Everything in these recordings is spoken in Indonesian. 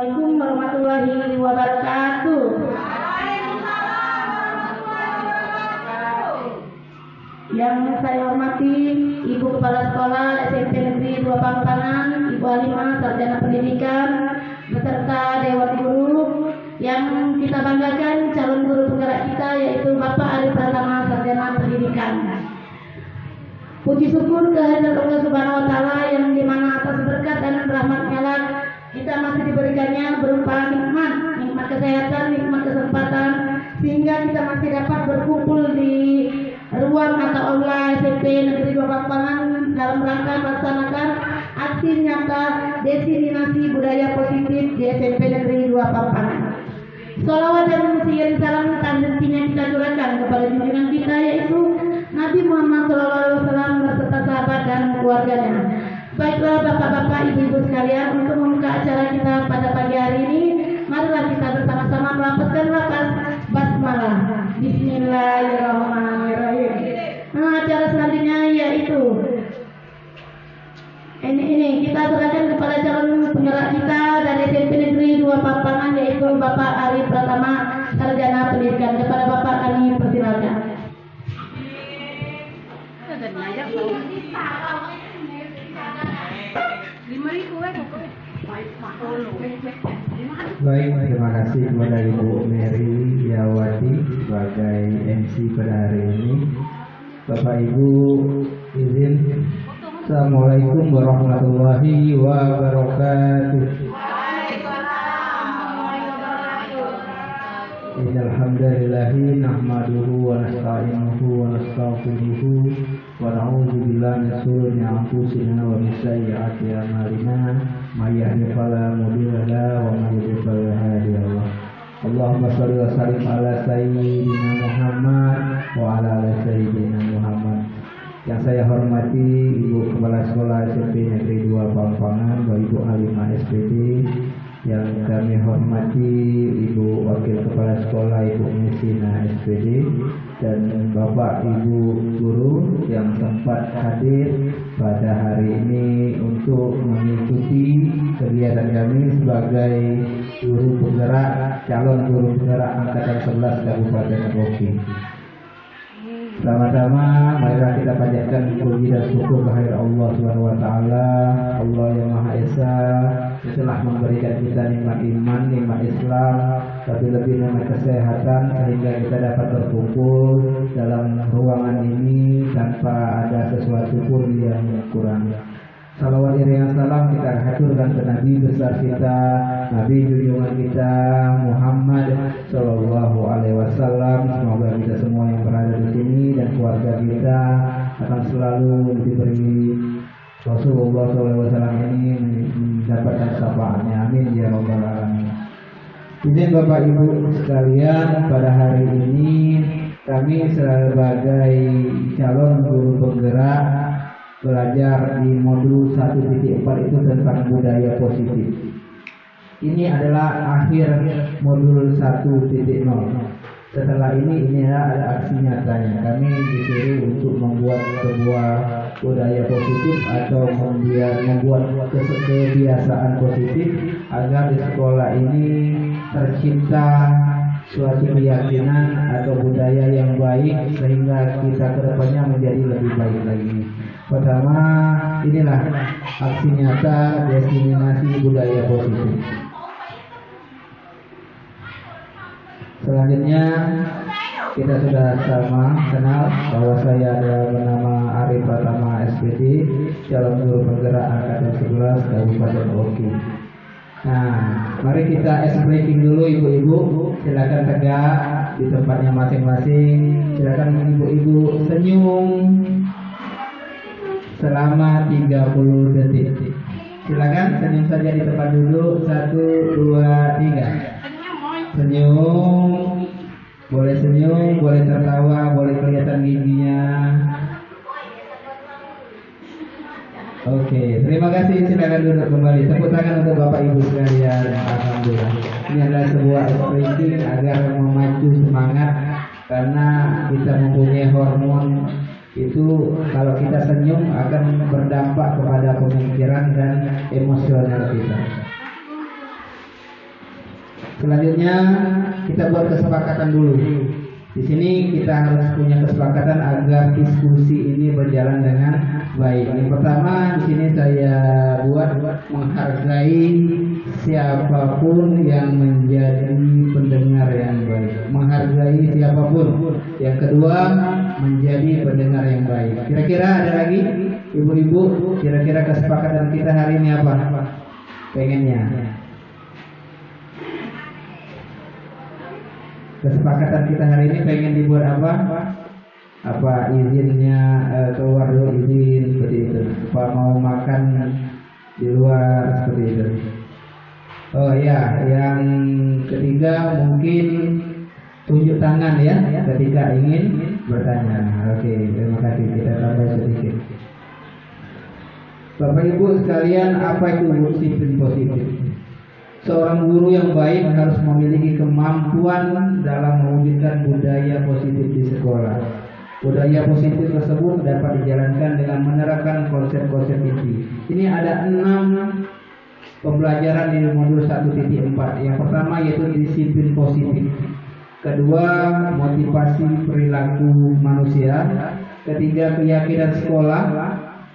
Assalamualaikum warahmatullahi wabarakatuh. Yang saya hormati Ibu Kepala Sekolah SMP Negeri 2 Pampangan, Ibu Halimah, Sarjana Pendidikan, beserta Dewan Guru. Yang kita banggakan calon guru penggerak kita yaitu Bapak Ari Pratama, Sarjana Pendidikan. Puji syukur kehadirat Allah Subhanahu wa Ta'ala yang dimana atas berkat dan rahmat-Nya lah kita masih diberikannya berupa nikmat kesehatan, nikmat kesempatan, sehingga kita masih dapat berkumpul di ruang atau aula SMP Negeri 2 Pampangan dalam rangka melaksanakan aksi nyata destinasi budaya positif di SMP Negeri 2 Pampangan. Sholawat dan pujian salam tak hentinya kita curahkan kepada junjungan kita yaitu Nabi Muhammad SAW beserta sahabat dan keluarganya. Baiklah bapak-bapak, ibu-ibu sekalian, untuk membuka acara kita pada pagi hari ini, marilah kita bersama-sama melafazkan lafaz basmalah. Bismillahirrahmanirrahim. Nah, acara selanjutnya yaitu ini kita serahkan kepada calon penggerak kita dari SMP Negeri 2 Pampangan yaitu Bapak Ari Pratama, Sarjana Pendidikan. Kepada Bapak kami persilakan. Baik, terima kasih kepada Ibu Mary Yawati sebagai MC pada hari ini. Bapak Ibu izin. Assalamualaikum warahmatullahi wabarakatuh. Innalhamdulillahi nahmaduhu wa nasta'inuhu wa nastaghfiruhu wa na'udzu billahi min shururi anfusina wa min sayyiati a'malina may yahdihillahu fala mudilla lahu wa may yudlil fala hadiya lahu. Allahumma shalli wa sallim ala sayyidina Muhammad wa ala ali sayyidina Muhammad. Yang saya hormati Ibu Kepala Sekolah SMP Negeri 2 Pampangan, Ibu Halimah SPD. Yang kami hormati Ibu Wakil Kepala Sekolah Ibu Mesina SPD dan Bapak Ibu Guru yang sempat hadir pada hari ini untuk mengikuti kegiatan kami sebagai guru penggerak, calon guru penggerak angkatan 11 Kabupaten Oki. Pertama-tama marilah kita panjatkan puji dan syukur kehadirat Allah Subhanahu wa Ta'ala, Allah yang Maha Esa, yang telah memberikan kita nikmat iman, nikmat Islam, tapi lebih nikmat kesehatan sehingga kita dapat berkumpul dalam ruangan ini tanpa ada sesuatu pun yang kurang. Salawat iringan salam kita haturkan ke Nabi besar kita, Nabi junjungan kita Muhammad Sallallahu Alaihi Wasallam. Semoga kita semua yang berada di sini dan keluarga kita akan selalu diberi Rasulullah Sallallahu Alaihi Wasallam ini mendapatkan syafaatnya. Amin ya rabbal alamin. Izin Bapak Ibu sekalian, pada hari ini kami sebagai calon guru penggerak belajar di modul 1.4 itu tentang budaya positif. Ini adalah akhir modul 1.0. Setelah ini ada aksi nyatanya. Kami disuruh untuk membuat sebuah budaya positif atau membuat kebiasaan positif agar di sekolah ini tercipta suatu keyakinan atau budaya yang baik sehingga kita kedepannya menjadi lebih baik lagi. Pertama, inilah aksi nyata destinasi budaya positif. Selanjutnya kita sudah sama kenal bahwa saya ada bernama Ari Pratama SPD, calon guru penggerak angkatan 11 Kabupaten Oki. Nah, mari kita ice breaking dulu ibu-ibu. Silakan tegak di tempatnya masing-masing. Silakan ibu-ibu senyum selama 30 detik. Silakan senyum saja di tempat duduk. 1, 2, 3. Senyum. Boleh senyum, boleh tertawa, boleh kelihatan giginya. Oke, terima kasih. Silakan duduk kembali. Tepuk tangan untuk Bapak Ibu sekalian. Alhamdulillah. Ini adalah sebuah expressing agar memacu semangat, karena kita mempunyai hormon itu kalau kita senyum akan berdampak kepada pemikiran dan emosional kita. Selanjutnya kita buat kesepakatan dulu. Di sini kita harus punya kesepakatan agar diskusi ini berjalan dengan baik. Yang pertama di sini saya buat menghargai siapapun yang menjadi pendengar yang baik. Menghargai siapapun. Yang kedua, menjadi pendengar yang baik. Kira-kira ada lagi ibu-ibu? Kira-kira kesepakatan kita hari ini apa? Pengennya? Kesepakatan kita hari ini pengen dibuat apa? Apa izinnya keluar dulu izin seperti itu? Apa mau makan di luar seperti itu? Oh ya, yang ketiga mungkin tunjuk tangan ya ketika ingin bertanya. Oke, terima kasih. Kita tambah sedikit. Bapak Ibu sekalian, apa itu disiplin positif? Seorang guru yang baik harus memiliki kemampuan dalam mewujudkan budaya positif di sekolah. Budaya positif tersebut dapat dijalankan dengan menerapkan konsep-konsep inti. Ini ada 6 pembelajaran di modul 1.4. Yang pertama yaitu disiplin positif. Kedua, motivasi perilaku manusia. Ketiga, keyakinan sekolah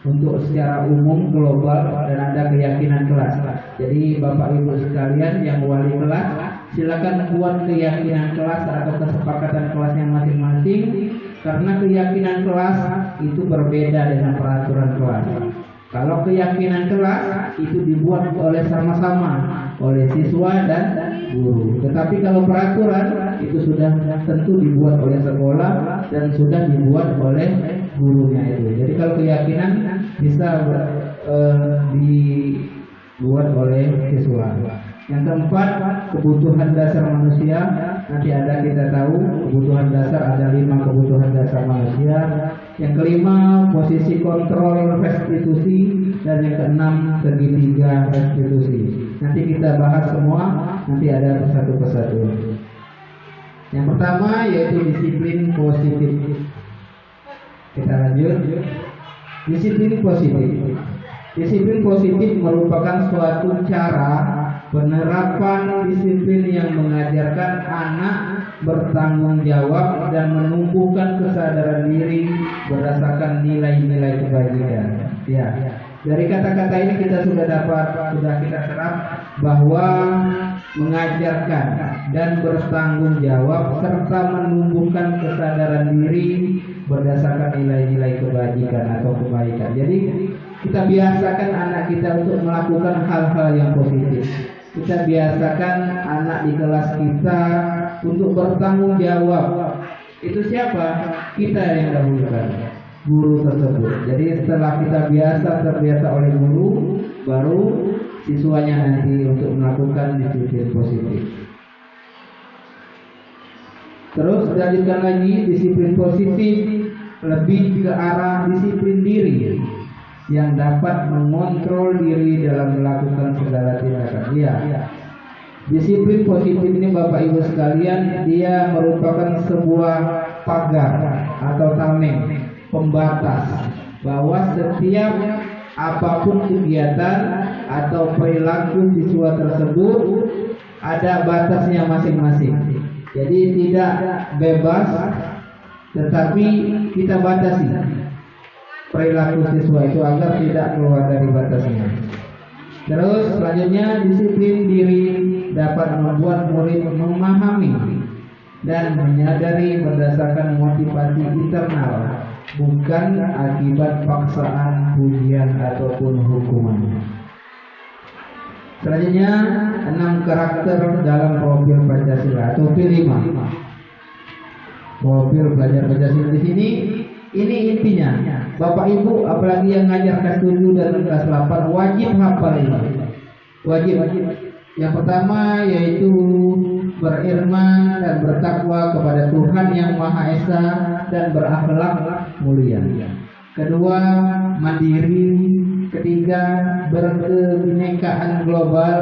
untuk secara umum global, dan ada keyakinan kelas. Jadi Bapak Ibu sekalian yang wali kelas, silakan buat keyakinan kelas atau kesepakatan kelasnya masing-masing, karena keyakinan kelas itu berbeda dengan peraturan kelas. Kalau keyakinan kelas itu dibuat oleh sama-sama oleh siswa dan guru. Tetapi kalau peraturan itu sudah tentu dibuat oleh sekolah dan sudah dibuat oleh gurunya itu. Jadi kalau keyakinan bisa dibuat oleh siswa. Yang keempat, kebutuhan dasar manusia. Nanti ada kita tahu kebutuhan dasar, ada 5 kebutuhan dasar manusia. Yang kelima, posisi kontrol restitusi, dan yang keenam, segitiga restitusi. Nanti kita bahas semua, nanti ada satu persatu. Yang pertama yaitu disiplin positif. Kita lanjut. Disiplin positif. Disiplin positif merupakan suatu cara penerapan disiplin yang mengajarkan anak bertanggung jawab dan menumbuhkan kesadaran diri berdasarkan nilai-nilai kebajikan. Ya, dari kata-kata ini kita sudah kita serap bahwa mengajarkan dan bertanggung jawab serta menumbuhkan kesadaran diri berdasarkan nilai-nilai kebajikan atau kebaikan. Jadi kita biasakan anak kita untuk melakukan hal-hal yang positif. Kita biasakan anak di kelas kita untuk bertanggung jawab. Itu siapa? Kita yang dahulukan, guru tersebut. Jadi setelah kita terbiasa oleh guru, baru siswanya nanti untuk melakukan disiplin positif. Terus lanjutkan lagi, disiplin positif lebih ke arah disiplin diri yang dapat mengontrol diri dalam melakukan segala tindakan. Ya, disiplin positif ini Bapak Ibu sekalian, dia merupakan sebuah pagar atau tameng, pembatas bahwa setiap apapun kegiatan atau perilaku siswa tersebut ada batasnya masing-masing. Jadi tidak bebas, tetapi kita batasi perilaku siswa itu agar tidak keluar dari batasnya. Terus selanjutnya, disiplin diri dapat membuat murid memahami dan menyadari berdasarkan motivasi internal, bukan akibat paksaan, pujian ataupun hukuman. Selanjutnya, 6 karakter dalam profil Pancasila atau P5. Profil belajar Pancasila di sini, ini intinya. Bapak Ibu apalagi yang ngajar kelas 7 dan kelas 8 wajib hafal ini. Wajib. Yang pertama yaitu beriman dan bertakwa kepada Tuhan yang Maha Esa dan berakhlak mulia. Kedua, mandiri. Ketiga, berkebinekaan global.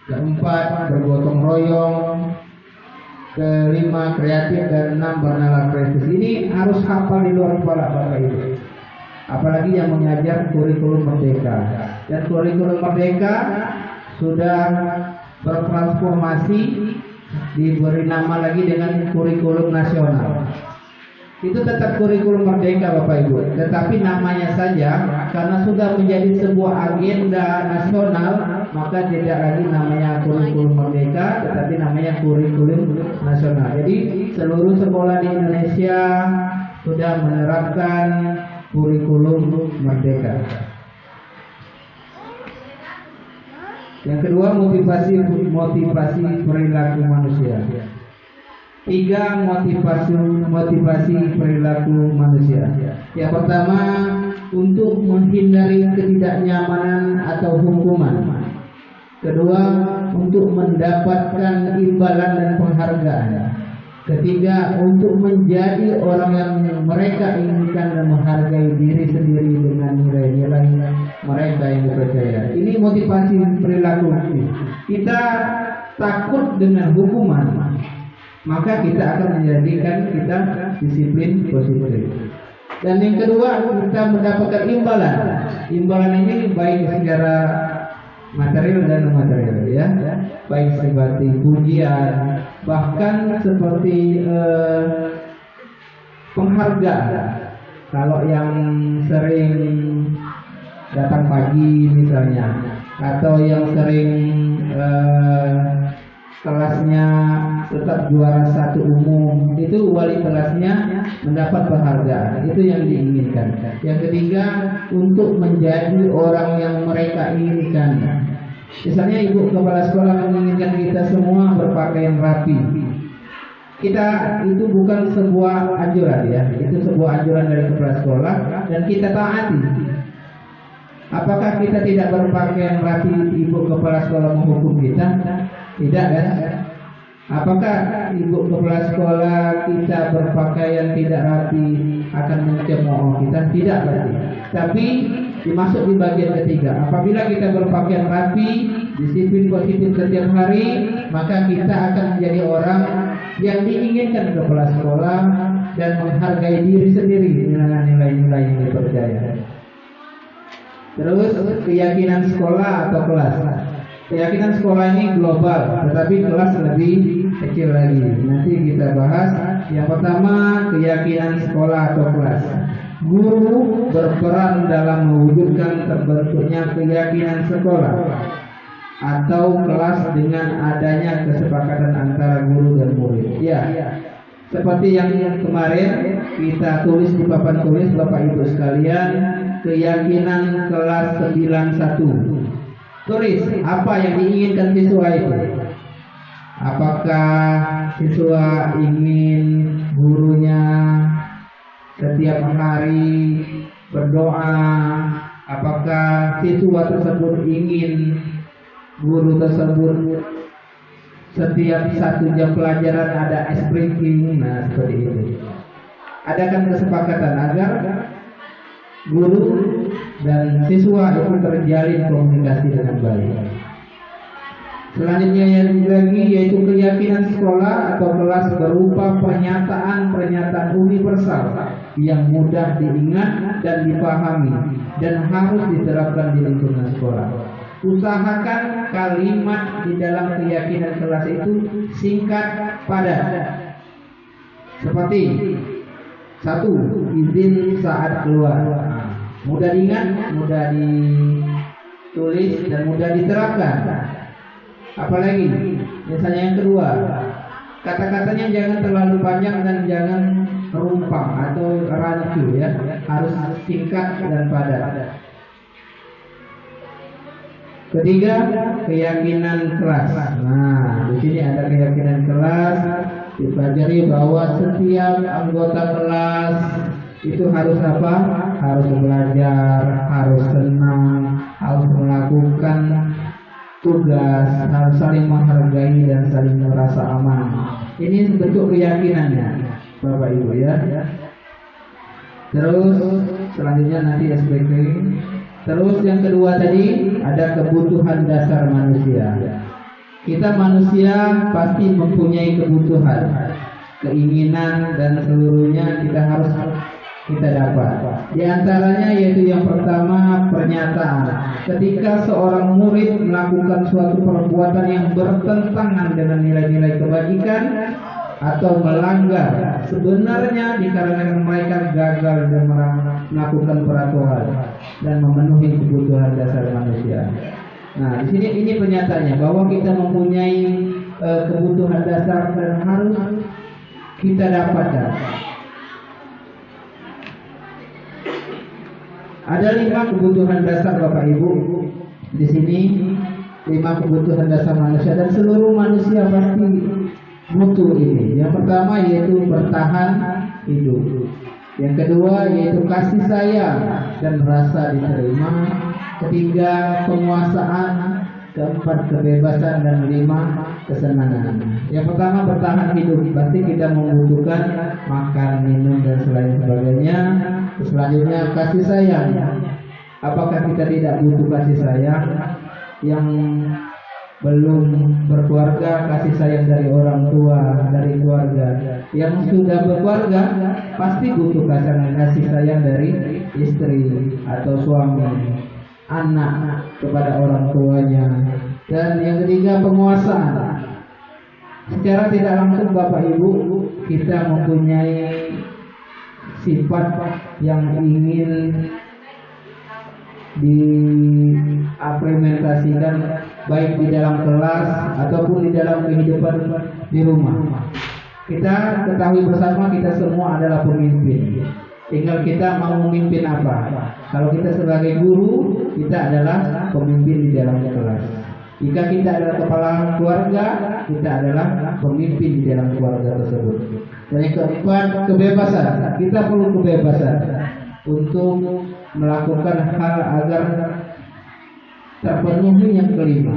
Keempat, bergotong royong. Kelima, kreatif. Dan 6, bernalar prestis. Ini harus hafal di luar kepala Bapak Ibu. Apalagi yang mengajar kurikulum merdeka. Dan kurikulum merdeka sudah bertransformasi, diberi nama lagi dengan kurikulum nasional. Itu tetap kurikulum merdeka Bapak Ibu, tetapi namanya saja karena sudah menjadi sebuah agenda nasional, maka tidak lagi namanya kurikulum merdeka, tetapi namanya kurikulum nasional. Jadi seluruh sekolah di Indonesia sudah menerapkan kurikulum merdeka. Yang kedua, motivasi perilaku manusia. 3 motivasi perilaku manusia. Yang pertama, untuk menghindari ketidaknyamanan atau hukuman. Kedua, untuk mendapatkan imbalan dan penghargaan. Ketiga, untuk menjadi orang yang mereka inginkan dan menghargai diri sendiri dengan nilai-nilai mereka yang dipercaya. Ini motivasi perilaku. Kita takut dengan hukuman, maka kita akan menjadikan kita disiplin positif. Dan yang kedua, kita mendapatkan imbalan. Imbalan ini baik secara material dan non material, ya, baik seperti pujian, bahkan seperti penghargaan. Kalau yang sering datang pagi misalnya, atau yang sering kelasnya tetap juara 1 umum, itu wali kelasnya mendapat penghargaan. Itu yang diinginkan. Yang ketiga, untuk menjadi orang yang mereka inginkan. Misalnya ibu kepala sekolah menginginkan kita semua berpakaian rapi. Kita itu bukan sebuah anjuran, ya, itu sebuah anjuran dari kepala sekolah dan kita taati. Apakah kita tidak berpakaian rapi, ibu kepala sekolah menghukum kita? Tidak, kan? Apakah ibu kepala sekolah kita berpakaian tidak rapi akan mencemooh kita? Tidak, berarti. Tapi dimasuk di bagian ketiga. Apabila kita berpakaian rapi, disiplin positif setiap hari, maka kita akan menjadi orang yang diinginkan kepala sekolah dan menghargai diri sendiri dengan nilai-nilai yang dipercaya. Terus keyakinan sekolah atau kelas. Keyakinan sekolah ini global, tetapi kelas lebih kecil lagi. Nanti kita bahas. Yang pertama, keyakinan sekolah atau kelas. Guru berperan dalam mewujudkan terbentuknya keyakinan sekolah atau kelas dengan adanya kesepakatan antara guru dan murid. Ya, seperti yang kemarin kita tulis di papan tulis Bapak Ibu sekalian, keyakinan kelas 91. Tulis apa yang diinginkan siswa itu. Apakah siswa ingin gurunya setiap hari berdoa? Apakah siswa tersebut ingin guru tersebut setiap 1 jam pelajaran ada ice breaking? Nah, seperti itu. Adakan kesepakatan agar guru dan siswa itu terjalin komunikasi dengan baik. Selanjutnya yang lagi yaitu keyakinan sekolah atau kelas berupa pernyataan universal yang mudah diingat dan dipahami dan harus diterapkan di lingkungan sekolah. Usahakan kalimat di dalam keyakinan kelas itu singkat, padat. Seperti 1. Izin saat keluar. Mudah diingat, mudah ditulis, dan mudah diterapkan. Apalagi, misalnya yang kedua, kata-katanya jangan terlalu panjang dan jangan rumpang atau rancu, ya, harus singkat dan padat. Ketiga, keyakinan kelas. Nah, di sini ada keyakinan kelas. Dipelajari bahwa setiap anggota kelas itu harus apa? Harus belajar, harus senang, harus melakukan tugas, harus saling menghargai dan saling merasa aman. Ini bentuk keyakinannya, Bapak Ibu, ya. Terus selanjutnya nanti SPK. Terus yang kedua tadi ada kebutuhan dasar manusia. Kita manusia pasti mempunyai kebutuhan, keinginan, dan seluruhnya kita harus kita dapat. Di antaranya yaitu yang pertama pernyataan. Ketika seorang murid melakukan suatu perbuatan yang bertentangan dengan nilai-nilai kebajikan atau melanggar, sebenarnya dikarenakan mereka gagal dan melakukan peraturan dan memenuhi kebutuhan dasar manusia. Nah, di sini ini pernyataannya bahwa kita mempunyai kebutuhan dasar dan harus kita dapatkan. Ada 5 kebutuhan dasar Bapak Ibu. Di sini 5 kebutuhan dasar manusia dan seluruh manusia pasti butuh ini. Yang pertama yaitu bertahan hidup. Yang kedua yaitu kasih sayang dan rasa diterima. Ketiga penguasaan. Keempat kebebasan dan 5 kesenangan. Yang pertama bertahan hidup. Pasti kita membutuhkan makan, minum dan selain sebagainya. Selanjutnya kasih sayang. Apakah kita tidak butuh kasih sayang? Yang belum berkeluarga, kasih sayang dari orang tua, dari keluarga. Yang sudah berkeluarga pasti butuh kasih sayang dari istri atau suami, anak kepada orang tuanya. Dan yang ketiga penguasaan. Secara tidak langsung Bapak Ibu, kita mempunyai sifat yang ingin diimplementasikan baik di dalam kelas ataupun di dalam kehidupan di rumah. Kita ketahui bersama kita semua adalah pemimpin. Tinggal kita mau memimpin apa. Kalau kita sebagai guru, kita adalah pemimpin di dalam kelas. Jika kita adalah kepala keluarga, kita adalah pemimpin di dalam keluarga tersebut. Dan yang keempat, kebebasan. Kita perlu kebebasan untuk melakukan hal agar terpenuhi yang kelima,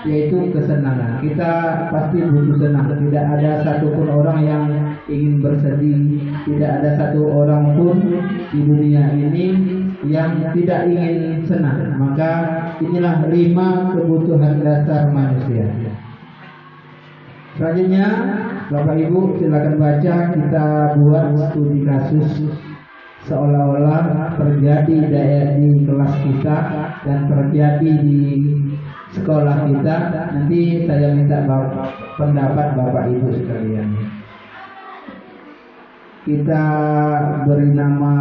yaitu kesenangan. Kita pasti butuh senang. Tidak ada satupun orang yang ingin bersedih. Tidak ada satu orang pun di dunia ini yang tidak ingin senang. Maka inilah 5 kebutuhan dasar manusia. Selanjutnya Bapak Ibu silakan baca. Kita buat studi kasus seolah-olah terjadi di kelas kita dan terjadi di sekolah kita. Nanti saya minta pendapat Bapak Ibu sekalian. Kita beri nama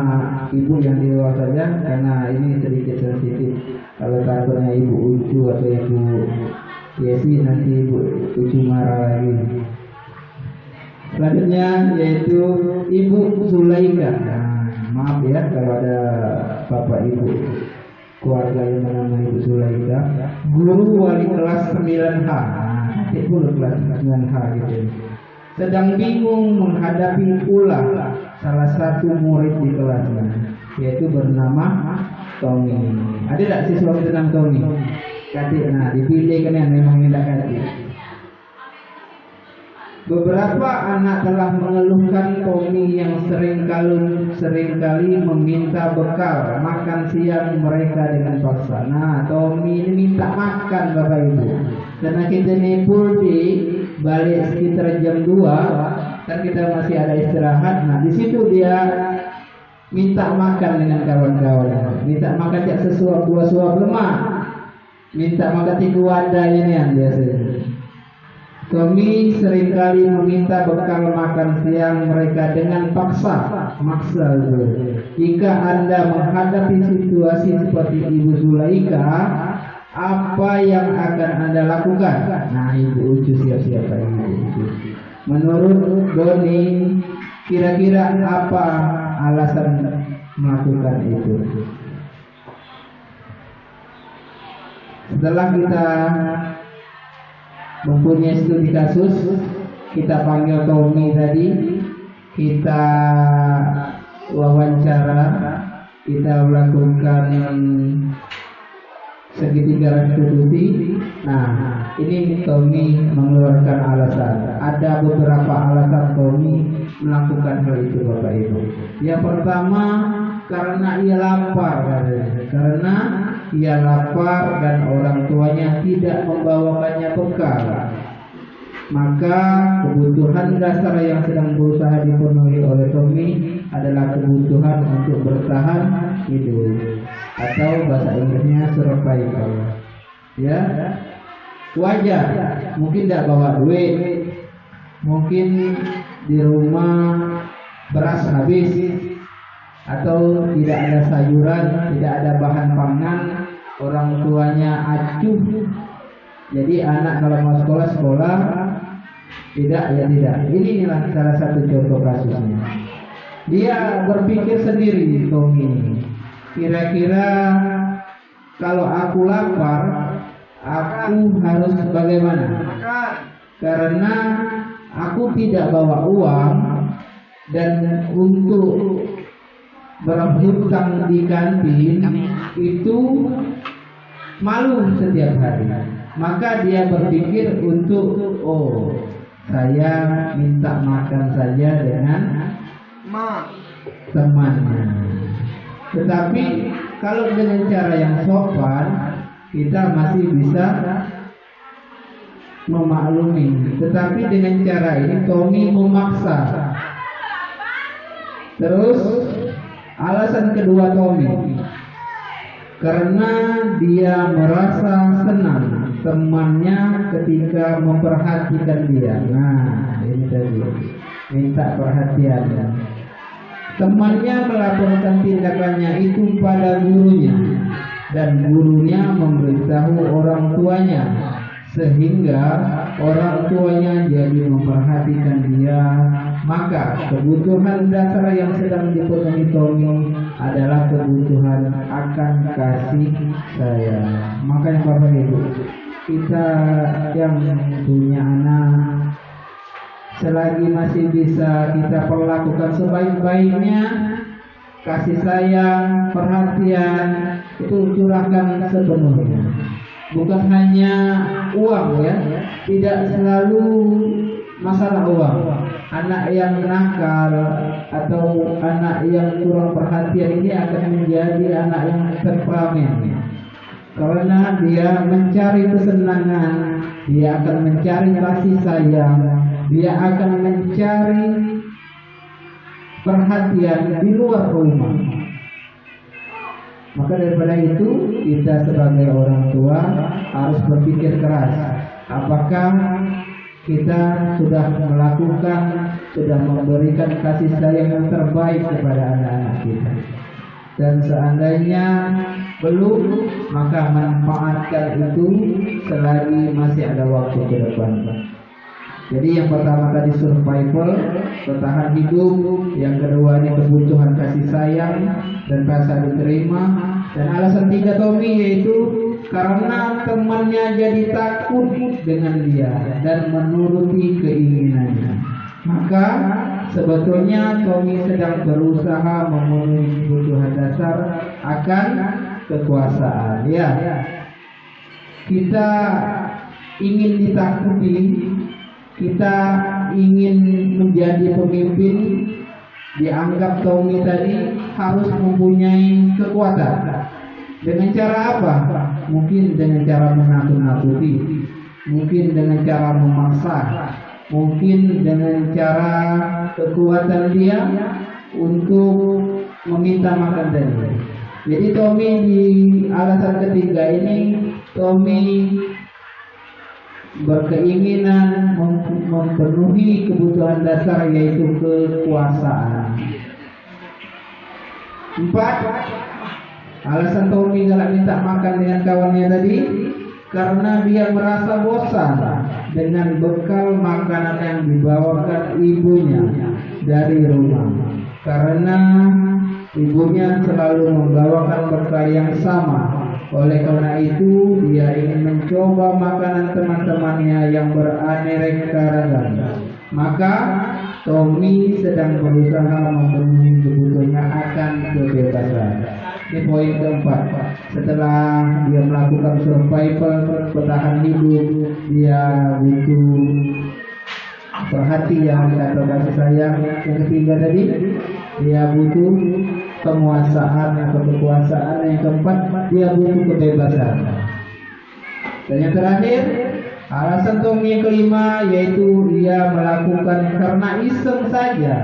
ibu yang di luar saja karena ini sedikit sensitif. Kalau takutnya Ibu Ucu atau Ibu Yesi, nanti Ibu Ucu marah lagi. Selanjutnya yaitu Ibu Zulaika. Maaf ya kalau ada Bapak Ibu keluarga yang bernama Ibu Zulaika. Guru wali kelas 9H. Itu kelas 9H gitu. Sedang bingung menghadapi pula salah satu murid di kelasnya, yaitu bernama Tommy. Ada tak siswa itu nama Tommy? Katik, nah dipilih kan yang memang tidak katik. Beberapa anak telah mengeluhkan Tommy yang seringkali meminta bekal makan siang mereka dengan paksa. Nah, Tommy ini minta makan Bapak Ibu. Karena kita ini full day, balik sekitar jam 2, kan kita masih ada istirahat. Nah, di situ dia minta makan dengan kawan-kawan. Minta makan jak sesuap 2 suap lemak. Minta makan 3 wadah ini yang biasanya. Tommy seringkali meminta bekal makan siang mereka dengan maksa. Jika Anda menghadapi situasi seperti Ibu Zulaika, apa yang akan Anda lakukan? Nah, Ibu Ucu siap-siap Ibu Ucu. Menurut Doni, kira-kira apa alasan melakukan itu? Setelah kita mempunyai studi kasus, kita panggil Tommy tadi, kita wawancara, kita melakukan segitiga restitusi. Nah, ini Tommy mengeluarkan alasan. Ada beberapa alasan Tommy melakukan hal itu Bapak Ibu. Yang pertama, karena ia lapar. Karena ia lapar dan orang tuanya tidak membawakannya bekal. Maka kebutuhan dasar yang sedang berusaha dipenuhi oleh Tommy adalah kebutuhan untuk bertahan hidup, atau bahasa Inggrisnya survival. Ya, wajar. Mungkin tidak bawa duit, mungkin di rumah beras habis, atau tidak ada sayuran, tidak ada bahan pangan, orang tuanya acuh. Jadi anak kalau mau sekolah tidak, ya tidak. Inilah salah satu contoh kasusnya. Dia berpikir sendiri, Tommy. Kira-kira kalau aku lapar, aku harus bagaimana? Karena aku tidak bawa uang, dan untuk berhutang di kantin itu malu setiap hari. Maka dia berpikir untuk, oh, saya minta makan saja dengan temannya. Tetapi kalau dengan cara yang sopan, kita masih bisa memaklumi. Tetapi dengan cara ini Tommy memaksa. Terus alasan kedua Tommy, karena dia merasa senang temannya ketika memperhatikan dia. Nah, ini tadi minta perhatian. Temannya melaporkan tindakannya itu pada gurunya, dan gurunya memberitahu orang tuanya, sehingga orang tuanya jadi memperhatikan dia. Maka kebutuhan dasar yang sedang dipenuhi Tommy adalah kebutuhan akan kasih sayang. Makanya Bapak Ibu, kita yang punya anak, selagi masih bisa kita perlakukan sebaik-baiknya, kasih sayang, perhatian itu curahkan sepenuhnya. Bukan hanya uang, ya, tidak selalu masalah uang. Anak yang nakal atau anak yang kurang perhatian ini akan menjadi anak yang temperamen, karena dia mencari kesenangan, dia akan mencari kasih sayang, dia akan mencari perhatian di luar rumah. Maka daripada itu, kita sebagai orang tua harus berpikir keras. Apakah kita sudah melakukan, sudah memberikan kasih sayang yang terbaik kepada anak-anak kita? Dan seandainya belum, maka manfaatkan itu selagi masih ada waktu ke depan. Jadi yang pertama tadi survival, bertahan hidup. Yang kedua ini kebutuhan kasih sayang dan rasa diterima. Dan alasan tiga Tommy yaitu karena temannya jadi takut dengan dia dan menuruti keinginannya. Maka sebetulnya Tommy sedang berusaha memenuhi kebutuhan dasar akan kekuasaan. Ya, kita ingin ditakuti, kita ingin menjadi pemimpin. Dianggap Tommy tadi harus mempunyai kekuatan. Dengan cara apa? Mungkin dengan cara menakut-nakuti, mungkin dengan cara memaksa, mungkin dengan cara kekuatan dia untuk meminta makan tadi. Jadi Tommy di alasan ketiga ini, Tommy berkeinginan memenuhi kebutuhan dasar yaitu kekuasaan. 4. Alasan Tommy galak minta makan dengan kawannya tadi karena dia merasa bosan dengan bekal makanan yang dibawakan ibunya dari rumah. Karena ibunya selalu membawakan bekal yang sama. Oleh karena itu, dia ingin mencoba makanan teman-temannya yang beraneka ragam. Maka Tommy sedang berusaha memenuhi kebutuhannya akan kebebasan. Ini poin keempat. Setelah dia melakukan survival, bertahan hidup, dia butuh perhatian atau kasih sayang. Yang ketiga tadi, dia butuh penguasaan atau kekuasaan. Yang keempat, dia butuh kebebasan. Dan yang terakhir, alasan Tommy yang kelima yaitu dia melakukan karena iseng saja.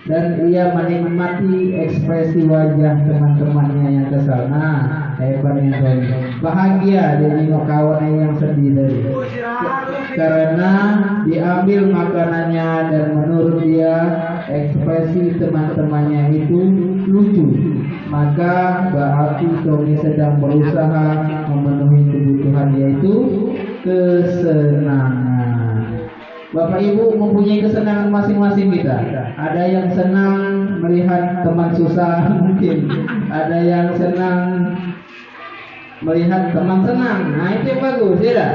dan ia menikmati ekspresi wajah teman-temannya yang kesana. Hebatnya bahagia dia nengok kawannya yang sedih tadi, karena diambil makanannya dan menurut dia ekspresi teman-temannya itu lucu. Maka berarti Tommy sedang berusaha memenuhi kebutuhan, yaitu kesenangan. Bapak Ibu mempunyai kesenangan masing-masing kita. Ada yang senang melihat teman susah mungkin, ada yang senang melihat teman senang. Nah itu yang bagus, tidak?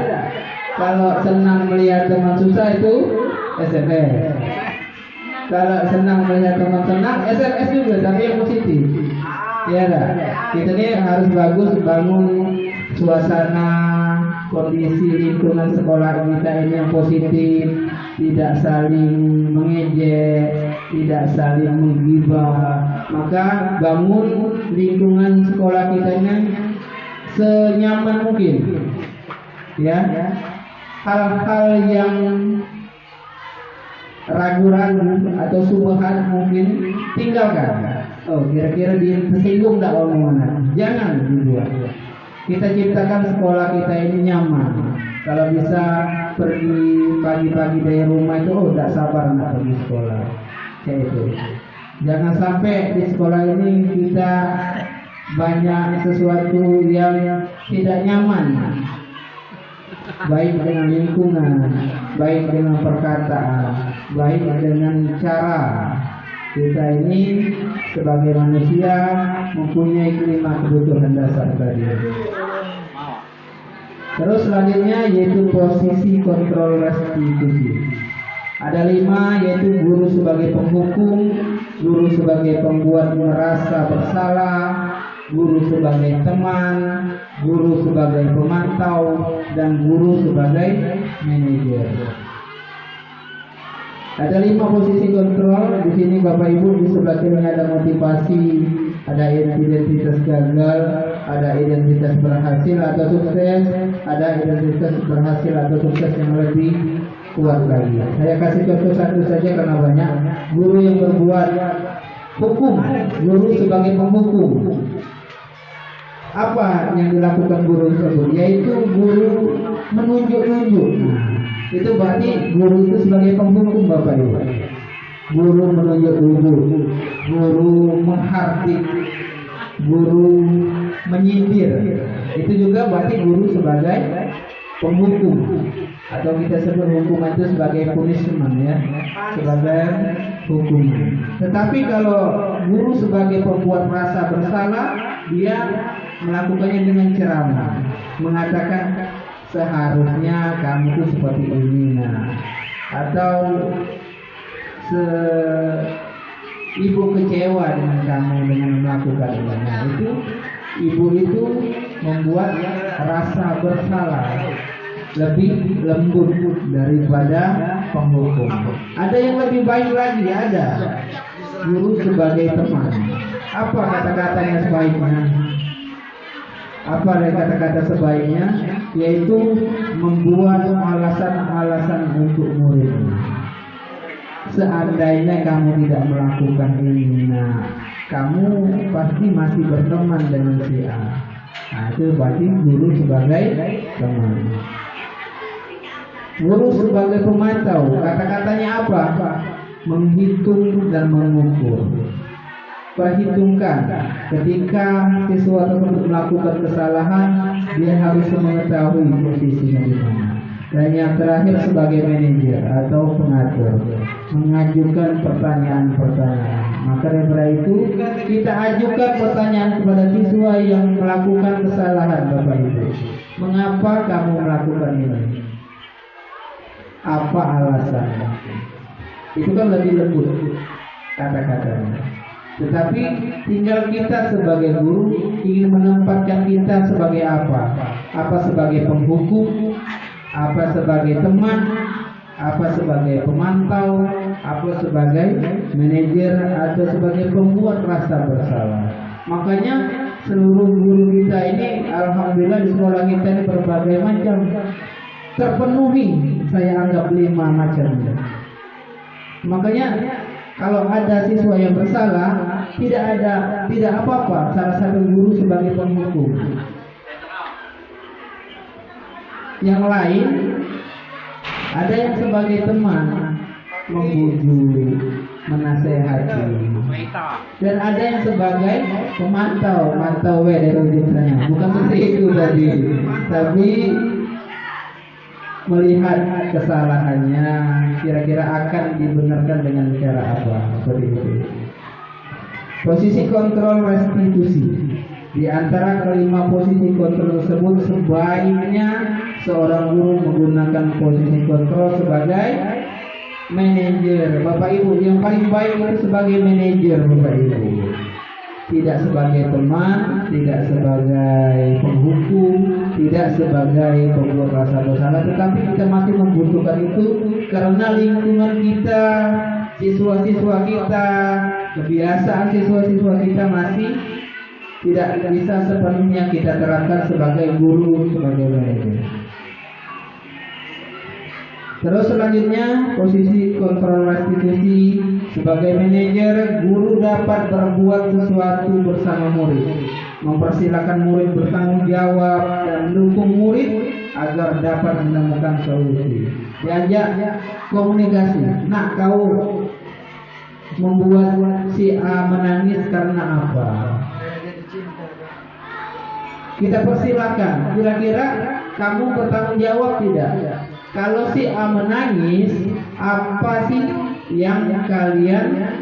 Kalau senang melihat teman susah itu SMS. Kalau senang melihat teman senang SMS juga, tapi yang positif. Ya dah. Kita ini harus bagus bangun suasana, kondisi lingkungan sekolah kita ini yang positif, tidak saling mengejek, tidak saling menggibah. Maka bangun lingkungan sekolah kita ini senyaman mungkin, ya. Hal-hal yang ragu-ragu atau subhat mungkin tinggalkan. Oh, kira-kira tersinggung tak omongan? Jangan dibuat. Kita ciptakan sekolah kita ini nyaman. Kalau bisa pergi pagi-pagi dari rumah itu, oh tak sabar nak pergi sekolah. Kayak itu. Jangan sampai di sekolah ini kita banyak sesuatu yang tidak nyaman, baik dengan lingkungan, baik dengan perkataan, baik dengan cara. Kita ini sebagai manusia mempunyai 5 kebutuhan dasar tadi. Terus selanjutnya yaitu posisi kontrol restitusi. Ada 5, yaitu guru sebagai penghukum, guru sebagai pembuat merasa bersalah, guru sebagai teman, guru sebagai pemantau, dan guru sebagai manajer. Ada 5 posisi kontrol. Di sini Bapak Ibu di sebelah kiri ada motivasi, ada identitas gagal, ada identitas berhasil atau sukses, ada identitas berhasil atau sukses yang lebih kuat lagi. Saya kasih contoh satu saja karena banyak. Guru yang berbuat hukum, guru sebagai penghukum. Apa yang dilakukan guru tersebut? Yaitu guru menunjuk-nunjuk. Itu berarti guru itu sebagai penghukum, Bapak Ibu. Guru menunjuk-nunjuk, guru menghardik, guru menyindir. Itu juga berarti guru sebagai penghukum, atau kita sebut hukuman itu sebagai punishment, ya, sebagai hukuman. Tetapi kalau guru sebagai pembuat rasa bersalah, dia melakukannya dengan ceramah, mengatakan seharusnya kamu itu seperti ini, atau ibu kecewa dengan kamu dengan melakukan ini. Itu ibu itu membuat rasa bersalah lebih lembut daripada penghukum. Ada yang lebih baik lagi, ada guru sebagai teman. Apa kata-katanya sebaiknya? Apa dari kata-kata sebaiknya? Yaitu membuat alasan-alasan untuk muridnya. Seandainya kamu tidak melakukan ini, kamu pasti masih berteman dengan si A. Itu berarti guru sebagai teman. Guru sebagai pemantau, kata-katanya apa? Menghitung dan mengukur. Perhitungkan ketika siswa tersebut melakukan kesalahan, dia harus mengetahui posisinya di mana. Dan yang terakhir sebagai manajer atau pengatur, mengajukan pertanyaan-pertanyaan. Maka daripada itu kita ajukan pertanyaan kepada siswa yang melakukan kesalahan, Bapak Ibu. Mengapa kamu melakukan ini? Apa alasannya? Itu kan lebih lembut kata-katanya. Tetapi tinggal kita sebagai guru ingin menempatkan kita sebagai apa? Apa sebagai penghukum? Apa sebagai teman? Apa sebagai pemantau? Apa sebagai manajer? Atau sebagai pembuat rasa bersalah? Makanya seluruh guru kita ini, alhamdulillah di sekolah kita ini berbagai macam, terpenuhi. Saya anggap 5 macam. Makanya Kalau ada siswa yang bersalah, tidak apa-apa salah satu guru sebagai penghukum. Yang lain ada yang sebagai teman, membujuk, menasehati, dan ada yang sebagai mantau dari ujungnya. Bukan seperti itu tadi, tapi melihat kesalahannya, kira-kira akan dibenarkan dengan cara apa, seperti itu. Posisi kontrol restitusi. Di antara kelima posisi kontrol tersebut, sebaiknya seorang guru menggunakan posisi kontrol sebagai manajer. Bapak Ibu, yang paling baik itu sebagai manajer, Bapak Ibu. Tidak sebagai teman, tidak sebagai penghukum, tidak sebagai pembuat rasa bersalah, tetapi kita masih membutuhkan itu karena lingkungan kita, siswa-siswa kita, kebiasaan siswa-siswa kita masih tidak bisa sepenuhnya kita terapkan sebagai guru, sebagai manajer. Terus selanjutnya, posisi kontrol restitusi. Sebagai manajer, guru dapat berbuat sesuatu bersama murid, mempersilahkan murid bertanggung jawab dan mendukung murid agar dapat menemukan solusi. Diajak komunikasi. Nah, kau membuat si A menangis karena apa? Kita persilahkan. Kira-kira kamu bertanggung jawab tidak? Kalau si A menangis, apa sih yang kalian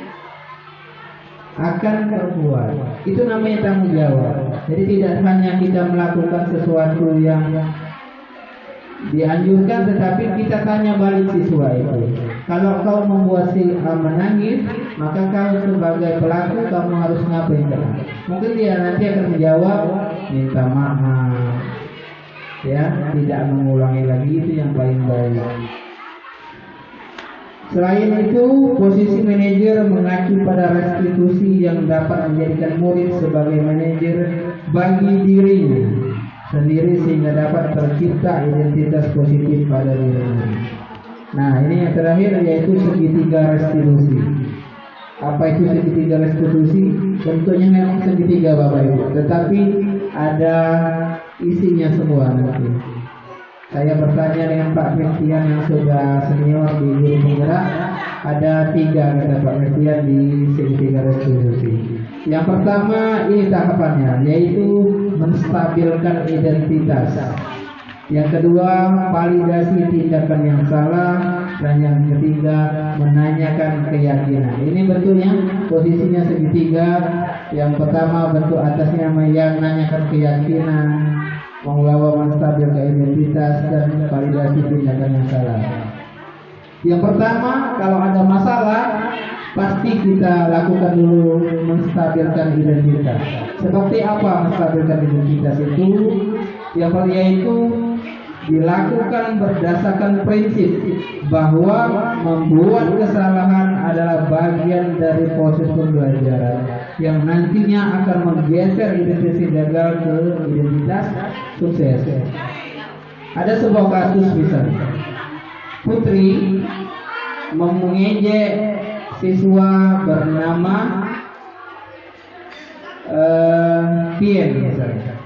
akan perbuat? Itu namanya tanggung jawab. Jadi tidak hanya kita melakukan sesuatu yang dianjurkan, tetapi kita tanya balik siswa itu. Kalau kau membuat si A menangis, maka kau sebagai pelaku kamu harus ngapain? Mungkin dia nanti akan menjawab minta maaf, ya, tidak mengulangi lagi. Itu yang paling baik. Selain itu, posisi manajer mengacu pada restitusi yang dapat menjadikan murid sebagai manajer bagi dirinya sendiri sehingga dapat tercipta identitas positif pada dirinya. Nah, ini yang terakhir yaitu segitiga restitusi. Apa itu segitiga restitusi? Bentuknya memang segitiga, Bapak Ibu, tetapi ada isinya semua nanti. Saya bertanya dengan Pak Mestian yang sudah senior di guru penggerak, ada 3 kata Pak Mestian di segitiga restitusi. Yang pertama ini tahapannya, yaitu menstabilkan identitas. Yang kedua, validasi tindakan yang salah, dan yang ketiga, menanyakan keyakinan. Ini bentuknya, posisinya segitiga. Yang pertama bentuk atasnya yang menanyakan keyakinan, membawa menstabilkan identitas dan validasi tindakan yang salah. Yang pertama, kalau ada masalah, pasti kita lakukan dulu menstabilkan identitas. Seperti apa menstabilkan identitas itu? Yaitu dilakukan berdasarkan prinsip bahwa membuat kesalahan adalah bagian dari proses pembelajaran yang nantinya akan menggeser identitas gagal ke identitas sukses. Ada sebuah kasus misalnya, Putri mengejek siswa bernama Pien misalnya.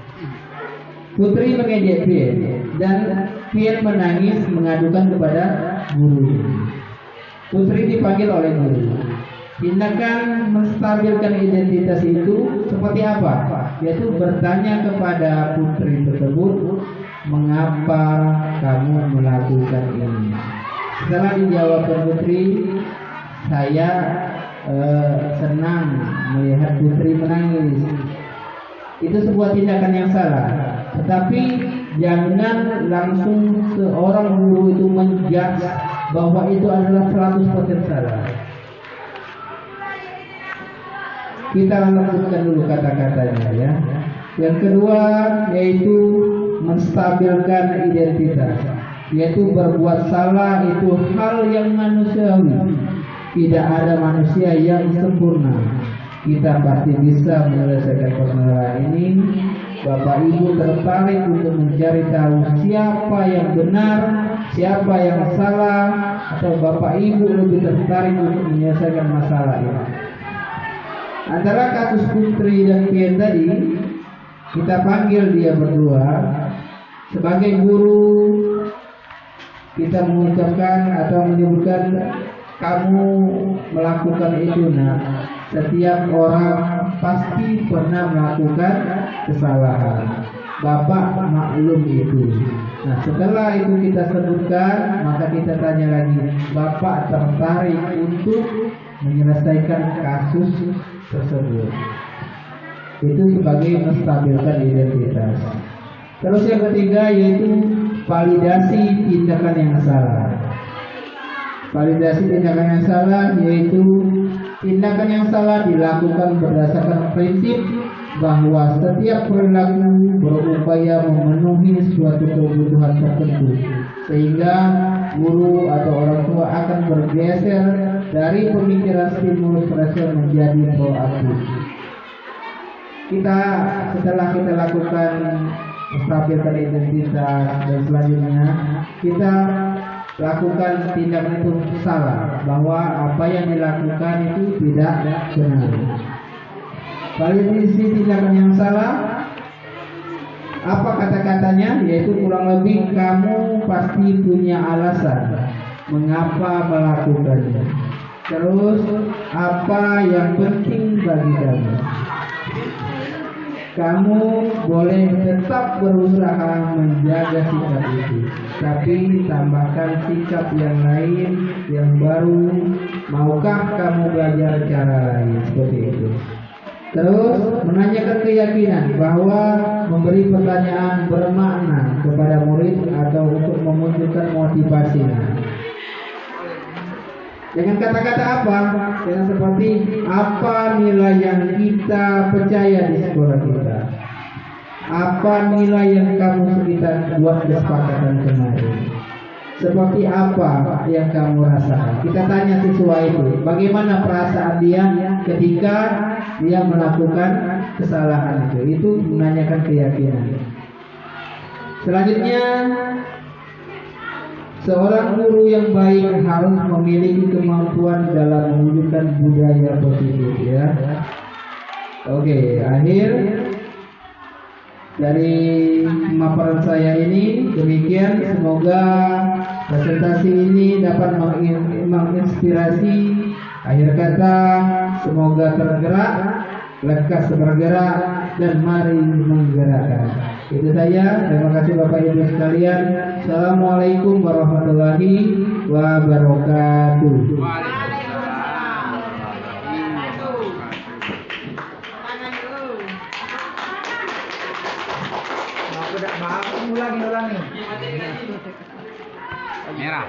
Putri mengejek Pien dan Pien menangis mengadukan kepada guru. Putri dipanggil oleh guru. Tindakan menstabilkan identitas itu seperti apa? Yaitu bertanya kepada Putri tersebut, mengapa kamu melakukan ini? Setelah dijawab Putri, saya senang melihat Putri menangis. Itu sebuah tindakan yang salah. Tetapi jangan langsung seorang guru itu menjudge bahwa itu adalah 100% salah. Kita lanjutkan dulu kata-katanya, ya. Yang kedua yaitu menstabilkan identitas, yaitu berbuat salah itu hal yang manusiawi. Tidak ada manusia yang sempurna. Kita pasti bisa menyelesaikan permasalahan ini Bapak Ibu tertarik untuk mencari tahu siapa yang benar, siapa yang salah, atau Bapak Ibu lebih tertarik untuk menyelesaikan masalah ini? Antara kasus Putri dan Pian tadi, kita panggil dia berdua sebagai guru. Kita mengucapkan atau menyebutkan, kamu melakukan itu nak. Setiap orang pasti pernah melakukan kesalahan. Bapak maklum itu. Nah, setelah itu kita sebutkan, maka kita tanya lagi, Bapak tertarik untuk menyelesaikan kasus tersebut? Itu sebagai menstabilkan identitas. Terus yang ketiga yaitu validasi tindakan yang salah. Validasi tindakan yang salah yaitu tindakan yang salah dilakukan berdasarkan prinsip bahwa setiap perilaku berupaya memenuhi suatu kebutuhan tertentu, sehingga guru atau orang tua akan bergeser dari pemikiran stimulus pressure menjadi proaktif. Setelah kita lakukan menstabilkan identitas dan selanjutnya kita lakukan tindakan itu salah, bahwa apa yang dilakukan itu tidak benar. Validasi tindakan yang salah, apa kata-katanya? Yaitu kurang lebih kamu pasti punya alasan mengapa melakukannya. Terus apa yang penting bagi kamu? Kamu boleh tetap berusaha menjaga sikap itu, tapi tambahkan sikap yang lain, yang baru. Maukah kamu belajar cara lain? Seperti itu. Terus menanyakan keyakinan bahwa memberi pertanyaan bermakna kepada murid atau untuk memunculkan motivasinya. Dengan kata-kata apa? Dengan seperti apa nilai yang kita percaya di sekolah kita? Apa nilai yang kita buat kesepakatan kemarin? Seperti apa yang kamu rasakan? Kita tanya siswa itu, bagaimana perasaan dia ketika dia melakukan kesalahan itu? Itu menanyakan keyakinan. Selanjutnya, seorang guru yang baik harus memiliki kemampuan dalam mewujudkan budaya positif, ya. Oke, akhir dari pemaparan saya ini demikian. Semoga presentasi ini dapat menginspirasi. Akhir kata, semoga tergerak, lekas bergerak, dan mari menggerakkan. Itu saja. Terima kasih Bapak Ibu sekalian. Assalamualaikum warahmatullahi wabarakatuh. Merah.